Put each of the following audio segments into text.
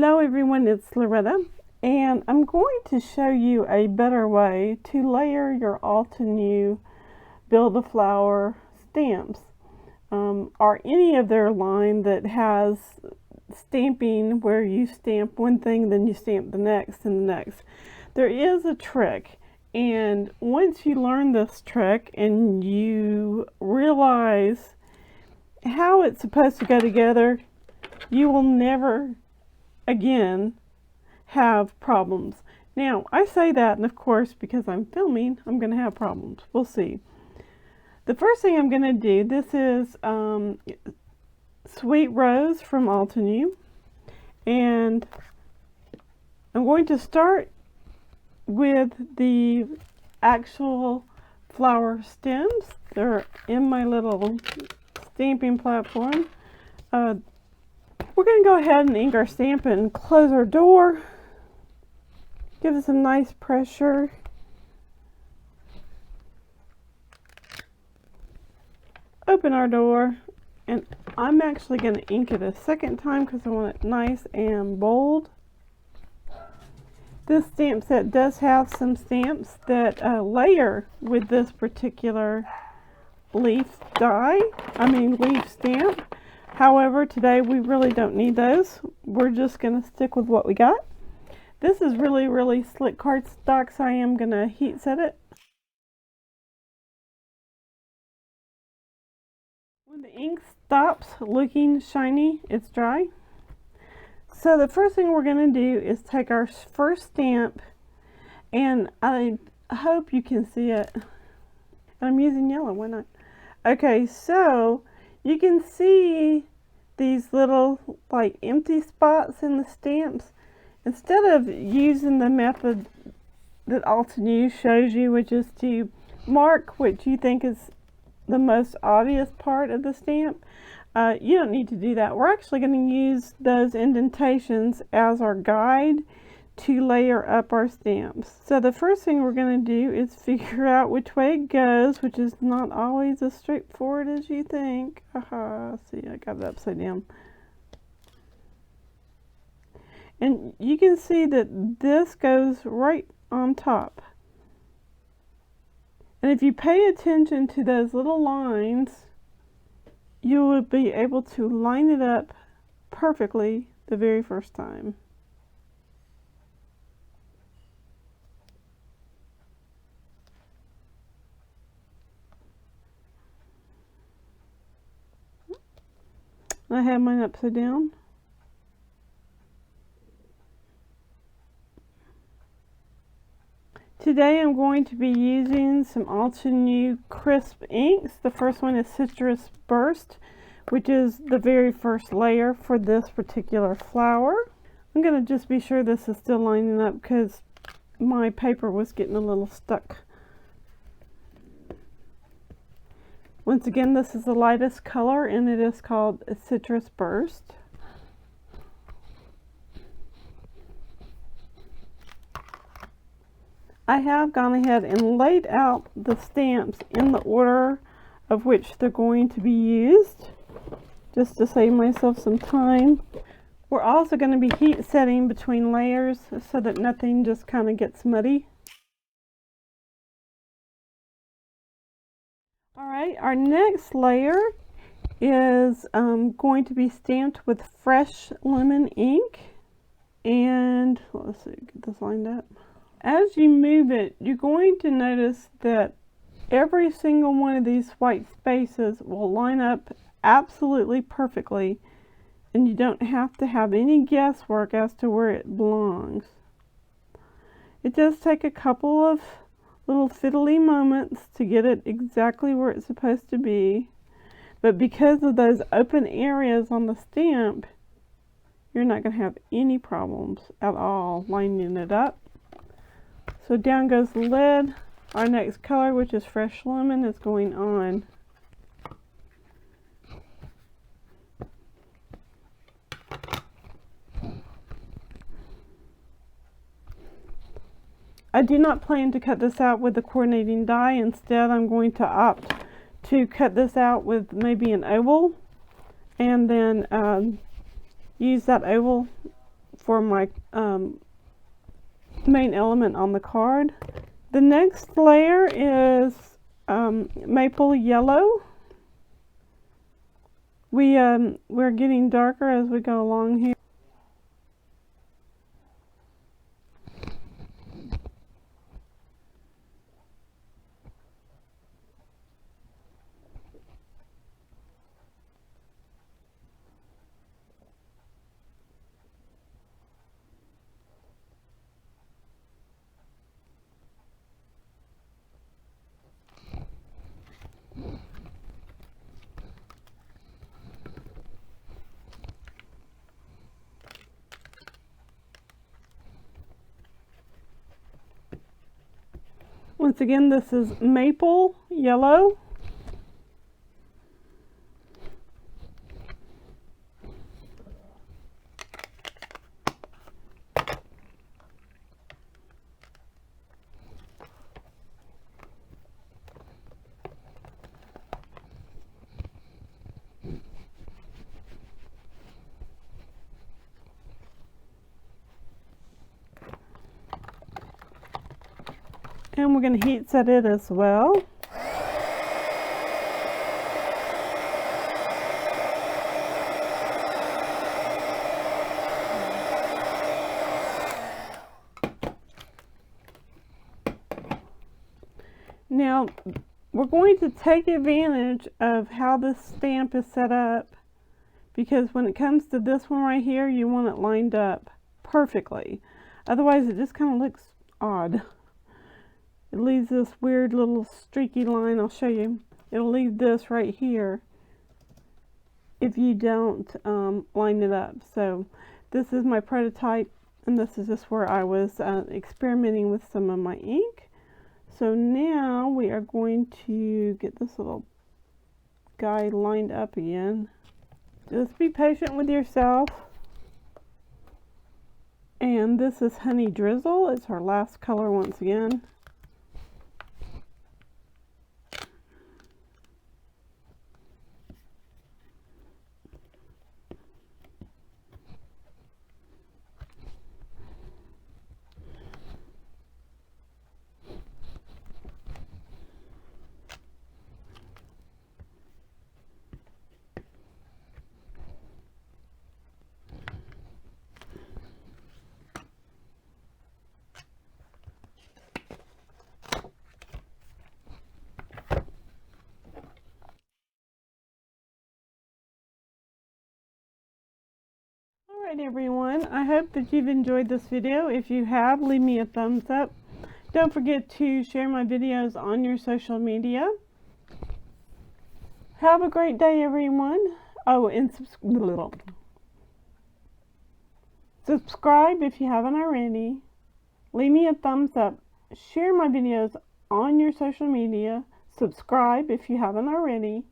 Hello everyone, it's Loretta, and I'm going to show you a better way to layer your Altenew Build-A-Flower stamps, or any of their line that has stamping where you stamp one thing, then you stamp the next and the next. There is a trick, and once you learn this trick and you realize how it's supposed to go together, you will never again have problems. Now I say that, and of course because I'm filming I'm going to have problems. We'll see. The first thing I'm going to do, this is Sweet Rose from Altenew, and I'm going to start with the actual flower stems. They're in my little stamping platform. We're going to go ahead and ink our stamp and close our door. Give it some nice pressure. Open our door, and I'm actually going to ink it a second time because I want it nice and bold. This stamp set does have some stamps that layer with this particular leaf stamp. However, today we really don't need those. We're just going to stick with what we got. This is really slick cardstock, so I am going to heat set it. When the ink stops looking shiny, it's dry. So the first thing we're going to do is take our first stamp, and I hope you can see it. I'm using yellow, why not? Okay, so you can see these little like empty spots in the stamps. Instead of using the method that Altenew shows you, which is to mark what you think is the most obvious part of the stamp, you don't need to do that. We're actually going to use those indentations as our guide to layer up our stamps. So the first thing we're going to do is figure out which way it goes, which is not always as straightforward as you think. See, I got it upside down. And you can see that this goes right on top. And if you pay attention to those little lines, you will be able to line it up perfectly the very first time. I have mine upside down. Today I'm going to be using some Altenew crisp inks. The first one is Citrus Burst, which is the very first layer for this particular flower. I'm going to just be sure this is still lining up because my paper was getting a little stuck. Once again, this is the lightest color, and it is called Citrus Burst. I have gone ahead and laid out the stamps in the order of which they're going to be used, just to save myself some time. We're also going to be heat setting between layers so that nothing just kind of gets muddy. Alright, our next layer is going to be stamped with fresh lemon ink, and let's see, get this lined up. As you move it, you're going to notice that every single one of these white spaces will line up absolutely perfectly, and you don't have to have any guesswork as to where it belongs. It does take a couple of little fiddly moments to get it exactly where it's supposed to be, but because of those open areas on the stamp, you're not going to have any problems at all lining it up. So down goes the lid. Our next color, which is fresh lemon, is going on. I do not plan to cut this out with the coordinating die. Instead, I'm going to opt to cut this out with maybe an oval, and then use that oval for my main element on the card. The next layer is maple yellow. We're getting darker as we go along here. Once again, this is maple yellow. And we're going to heat set it as well. Now, we're going to take advantage of how this stamp is set up, because when it comes to this one right here, you want it lined up perfectly. Otherwise, it just kind of looks odd. It leaves this weird little streaky line. I'll show you. It'll leave this right here if you don't line it up. So this is my prototype, and this is just where I was experimenting with some of my ink. So now we are going to get this little guy lined up again. Just be patient with yourself. And this is Honey Drizzle. It's our last color once again. Alright everyone, I hope that you've enjoyed this video. If you have, leave me a thumbs up. Don't forget to share my videos on your social media. Have a great day everyone. Oh, and subscribe if you haven't already. Leave me a thumbs up. Share my videos on your social media. Subscribe if you haven't already.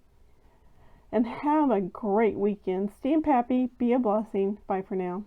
And have a great weekend. Stamp happy. Be a blessing. Bye for now.